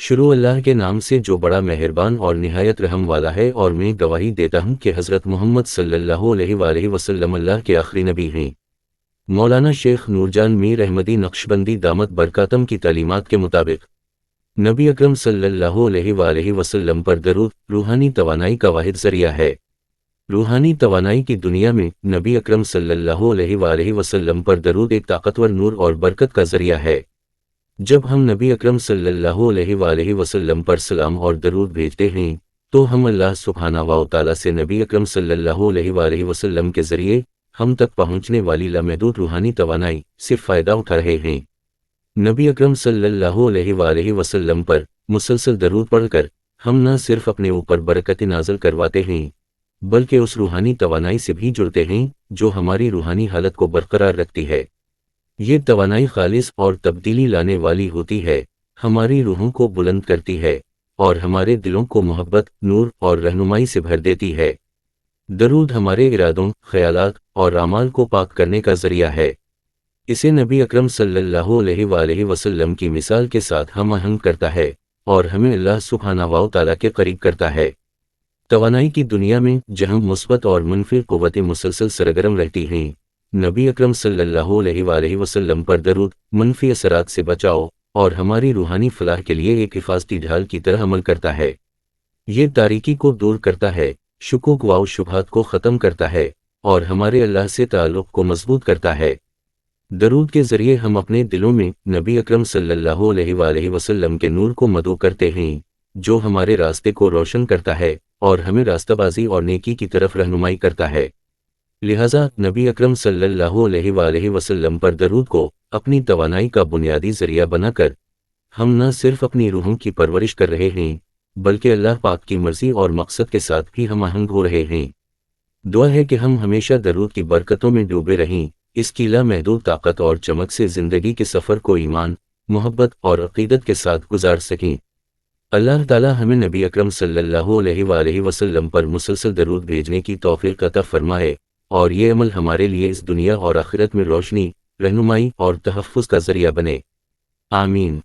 شروع اللہ کے نام سے جو بڑا مہربان اور نہایت رحم والا ہے، اور میں گواہی دیتا ہوں کہ حضرت محمد صلی اللہ علیہ وآلہ وسلم اللہ کے آخری نبی ہیں۔ مولانا شیخ نورجان میر احمدی نقشبندی دامت برکاتم کی تعلیمات کے مطابق نبی اکرم صلی اللہ علیہ وآلہ وسلم پر درود روحانی توانائی کا واحد ذریعہ ہے۔ روحانی توانائی کی دنیا میں نبی اکرم صلی اللہ علیہ وآلہ وسلم پر درود ایک طاقتور نور اور برکت کا ذریعہ ہے۔ جب ہم نبی اکرم صلی اللہ علیہ وآلہ وسلم پر سلام اور درود بھیجتے ہیں تو ہم اللہ سبحانہ و تعالیٰ سے نبی اکرم صلی اللہ علیہ وآلہ وسلم کے ذریعے ہم تک پہنچنے والی لامحدود روحانی توانائی سے فائدہ اٹھا رہے ہیں۔ نبی اکرم صلی اللہ علیہ وآلہ وسلم پر مسلسل درود پڑھ کر ہم نہ صرف اپنے اوپر برکت نازل کرواتے ہیں بلکہ اس روحانی توانائی سے بھی جڑتے ہیں جو ہماری روحانی حالت کو برقرار رکھتی ہے۔ یہ توانائی خالص اور تبدیلی لانے والی ہوتی ہے، ہماری روحوں کو بلند کرتی ہے اور ہمارے دلوں کو محبت، نور اور رہنمائی سے بھر دیتی ہے۔ درود ہمارے ارادوں، خیالات اور اعمال کو پاک کرنے کا ذریعہ ہے۔ اسے نبی اکرم صلی اللہ علیہ وآلہ وسلم کی مثال کے ساتھ ہم آہنگ کرتا ہے اور ہمیں اللہ سبحانہ و تعالیٰ کے قریب کرتا ہے۔ توانائی کی دنیا میں جہاں مثبت اور منفی قوتیں مسلسل سرگرم رہتی ہیں، نبی اکرم صلی اللہ علیہ وآلہ وسلم پر درود منفی اثرات سے بچاؤ اور ہماری روحانی فلاح کے لیے ایک حفاظتی ڈھال کی طرح عمل کرتا ہے۔ یہ تاریکی کو دور کرتا ہے، شکوک و شبہات کو ختم کرتا ہے اور ہمارے اللہ سے تعلق کو مضبوط کرتا ہے۔ درود کے ذریعے ہم اپنے دلوں میں نبی اکرم صلی اللہ علیہ وآلہ وسلم کے نور کو مدعو کرتے ہیں جو ہمارے راستے کو روشن کرتا ہے اور ہمیں راستہ بازی اور نیکی کی طرف رہنمائی کرتا ہے۔ لہٰذا نبی اکرم صلی اللہ علیہ وآلہ وسلم پر درود کو اپنی توانائی کا بنیادی ذریعہ بنا کر ہم نہ صرف اپنی روحوں کی پرورش کر رہے ہیں بلکہ اللہ پاک کی مرضی اور مقصد کے ساتھ بھی ہم آہنگ ہو رہے ہیں۔ دعا ہے کہ ہم ہمیشہ درود کی برکتوں میں ڈوبے رہیں، اس کی لامحدود طاقت اور چمک سے زندگی کے سفر کو ایمان، محبت اور عقیدت کے ساتھ گزار سکیں۔ اللہ تعالیٰ ہمیں نبی اکرم صلی اللہ علیہ وآلہ وسلم پر مسلسل درود بھیجنے کی توفیق عطا فرمائے اور یہ عمل ہمارے لیے اس دنیا اور آخرت میں روشنی، رہنمائی اور تحفظ کا ذریعہ بنے۔ آمین۔